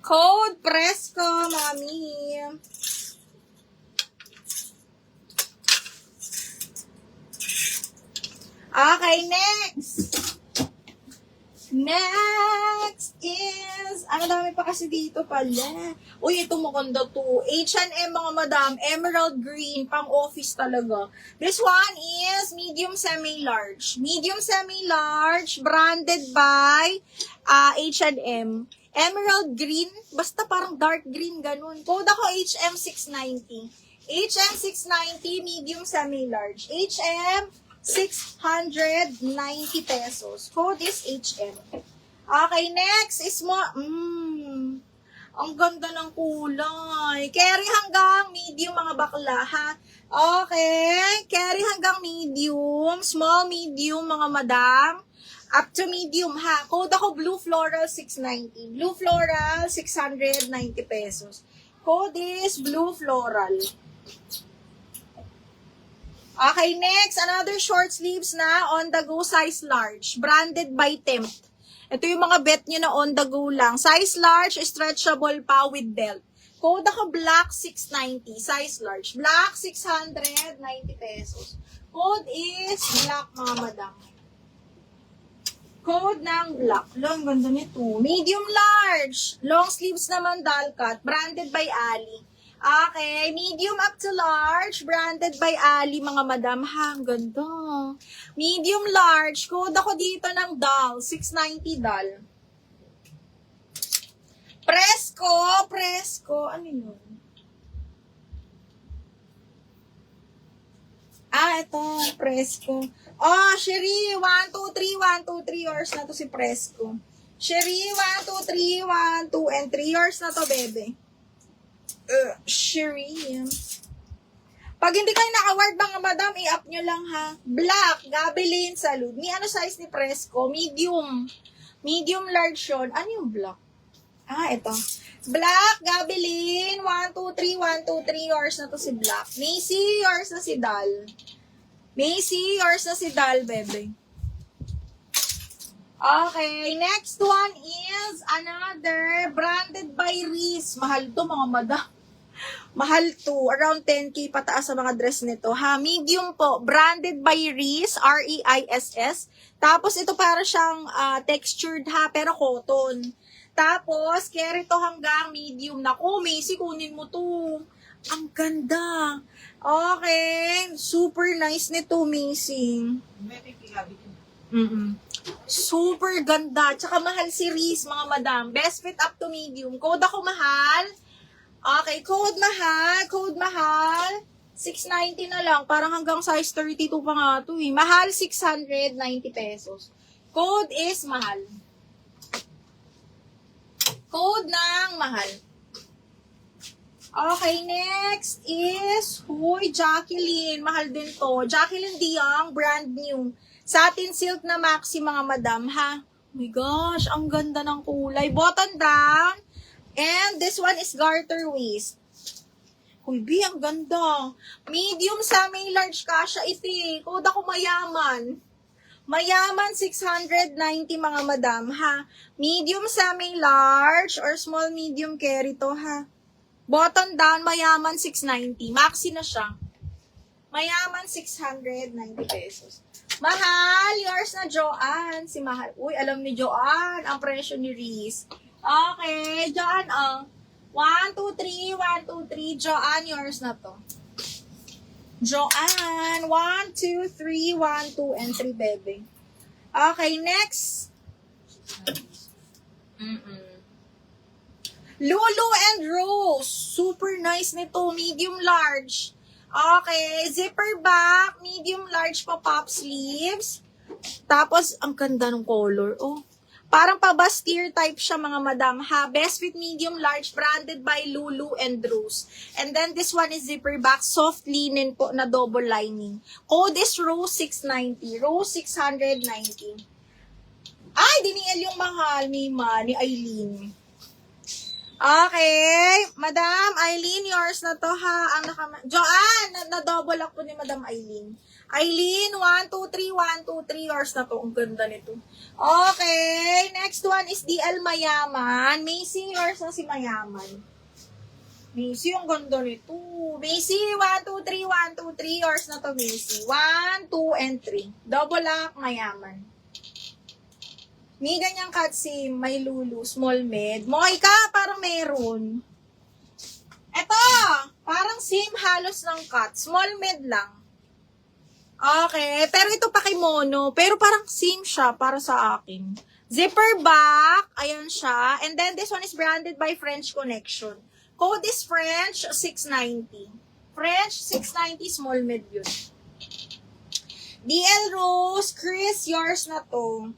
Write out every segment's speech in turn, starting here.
Code Presko, mami. Okay, next. Next is, ano dami pa kasi dito pala. Uy, ito maganda to. H&M mga madam, emerald green, pang office talaga. This one is medium semi-large. Medium semi-large, branded by H&M. Emerald green, basta parang dark green, ganun. Code ako HM690. HM690, medium semi-large. HM 690 pesos. Code is HM. Okay, next is mo, ang ganda ng kulay. Carry hanggang medium mga bakla, ha? Okay, carry hanggang medium, small, medium mga madam, up to medium, ha? Code ako blue floral 690. Blue floral 690 pesos. Code is blue floral. Okay, next, another short sleeves na on the go size large, branded by Temp. Ito yung mga bet nyo na on the go lang. Size large, stretchable pa with belt. Code ako black 690, size large. Black 690 pesos. Code is black mga madam. Code ng black. Lang, ganda nito. Medium large. Long sleeves naman Dalcat, branded by Ali. Okay, medium up to large, branded by Ali, mga madam. Ha, ang ganda. Medium large, code ako dito ng doll, 690 doll. Presko, ano yun? Ito, Presko. Oh, Sherry, 1, 2, 3, 1, 2, 3 yours na to si Presko. Sherry, 1, 2, 3, 1, 2, and 3 yours na to, bebe. Sherry. Pag hindi kayo naka-word mga madam, i-up nyo lang ha. Black, Gabelin, Salud. Ni ano size ni Presko? Medium. Medium large yun. Ano yung black? Ito. Black, Gabelin, 1, 2, 3, 1, 2, 3. Yours na to si Black. Macy, yours na si Dal. Macy, yours na si Dal, bebe. Okay, next one is another branded by Reese. Mahal to mga madam. Mahal to. Around 10K pataas sa mga dress nito. Ha, medium po. Branded by Reese. R-E-I-S-S. Tapos ito para siyang textured ha, pero cotton. Tapos, carry to hanggang medium. Naku, Macy, kunin mo to. Ang ganda. Okay. Super nice nito, Macy. Super ganda. Tsaka mahal si Reese, mga madam. Best fit up to medium. Code ako mahal. Okay, code mahal. 690 na lang. Parang hanggang size 32 pa nga ito eh. Mahal, 690 pesos. Code is mahal. Code ng mahal. Okay, next is, Jacqueline. Mahal din to. Jacqueline Diang, brand new. Satin silk na maxi mga madam, ha? Oh my gosh, ang ganda ng kulay. Button down. And this one is garter waist. Uy, B, ang ganda. Medium sa may large kasha ito eh. Code ako mayaman. Mayaman, 690 mga madam, ha? Medium sa may large or small medium carry to, ha? Button down, mayaman, 690. Maxi na siya. Mayaman, 690 pesos. Mahal, yours na Joanne. Si Mahal. Uy, alam ni Joanne ang presyo ni Reese. Okay, Joanne, 1, 2, 3, 1, 2, 3. Joanne, yours na to. Joanne, 1, 2, 3, 1, 2, and 3, bebe. Okay, next. Lulu and Rose. Super nice nito. Medium large. Okay, zipper back, medium large pa pop sleeves. Tapos, ang ganda ng color. Oh, parang pa-bustier type siya mga madam, ha? Best fit medium large, branded by Lulu and Rose. And then, this one is zipper back, soft linen po na double lining. Code is Rose 690. Rose 690. Ay, diniel yung mahal, Mima, ni Aileen. Okay, Madam Eileen, yours na to ha. Joanne, na-double up po ni Madam Eileen. Eileen, 1, 2, 3, 1, 2, 3, yours na to. Ang ganda nito. Okay, next one is DL Mayaman. Macy, yours na si Mayaman. Macy, ang ganda nito. Macy, 1, 2, 3, 1, 2, 3, yours na to, Macy. 1, 2, and 3. Double up, Mayaman. May ganyang katsim, may lulu, small med. Moy ka, parang meron. Eto, parang same halos ng cut. Small med lang. Okay, pero ito pa kay Mono. Pero parang same siya para sa akin. Zipper back, ayan siya. And then this one is branded by French Connection. Code is French 690. French 690 small med yun. DL Rose, Chris, yours na to.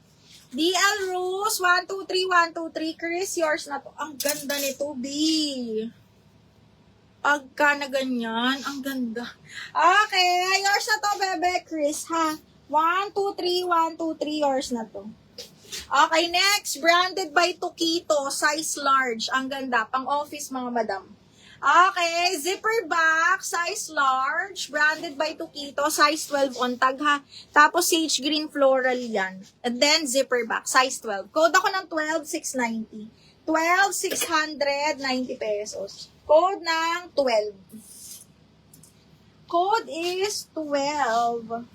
DL Rose, 1, 2, 3, 1, 2, 3. Chris, yours na to. Ang ganda nito, B. Pagka na ganyan, ang ganda. Okay, yours na to, bebe, Chris, ha? 1, 2, 3, 1, 2, 3, yours na to. Okay, next, branded by Tokito, size large. Ang ganda, pang office, mga madam. Okay, zipper back, size large, branded by Tokito, size 12 on tag ha. Tapos sage green floral yan. And then zipper back, size 12. Code ako ng 12,690. 12,690 pesos. Code ng 12. Code is 12.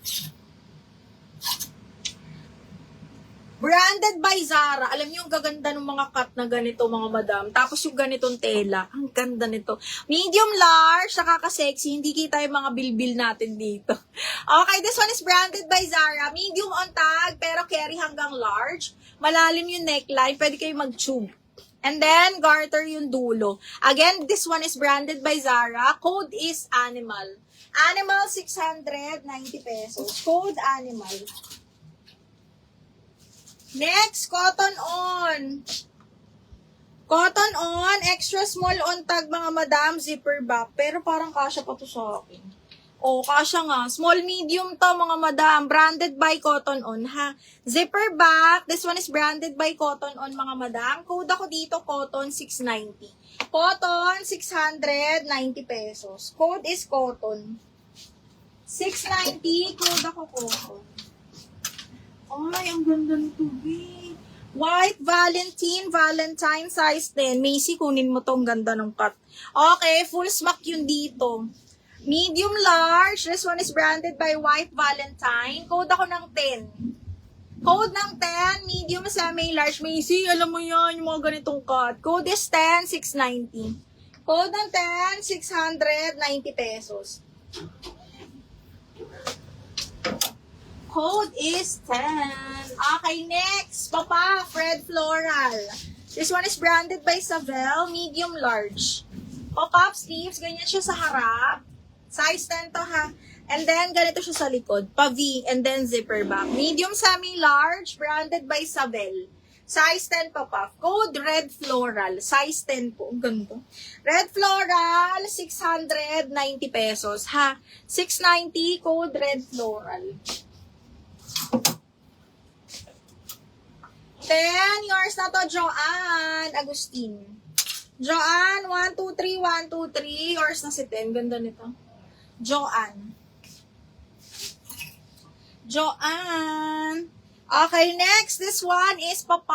Branded by Zara. Alam niyo yung gaganda ng mga cut na ganito, mga madam. Tapos yung ganitong tela. Ang ganda nito. Medium large, nakaka-sexy. Hindi kita yung mga bilbil natin dito. Okay, this one is branded by Zara. Medium on tag, pero carry hanggang large. Malalim yung neckline. Pwede kayo mag-tube. And then, garter yung dulo. Again, this one is branded by Zara. Code is Animal. Animal, 690 pesos. Code Animal. Next, cotton on. Cotton on, extra small on tag mga madam, zipper back. Pero parang kasya pa to sa akin. O, kasya nga. Small medium to mga madam. Branded by Cotton On ha. Zipper back. This one is branded by Cotton On mga madam. Code ako dito, Cotton 690. Cotton 690 pesos. Code is Cotton. 690, code ako Cotton. Ay, ang ganda nito, babe. White Valentine, size 10. Macy, kunin mo to. Ang ganda ng cut. Okay, full smack yun dito. Medium large. This one is branded by White Valentine. Code ako ng 10. Code ng 10. Medium, semi-large. Macy, alam mo yan, yung mga ganitong cut. Code is 10, 690. Code ng 10, 690 pesos. Code is 10. Okay, next. Papa, Fred Floral. This one is branded by Savelle, medium large. Pop-up sleeves, ganyan siya sa harap. Size 10 to ha. And then, ganito siya sa likod. Pa-V, and then zipper back. Medium semi-large, branded by Savelle. Size 10 pop-up. Code Red Floral. Size 10 po. Ang ganda. Red Floral, 690 pesos ha. 690, code Red Floral. 10, yours na to, Joanne Agustin. Joanne, 1, 2, 3, 1, 2, 3. Yours na si 10. Ganda nito. Joanne. Okay, next. This one is Papa.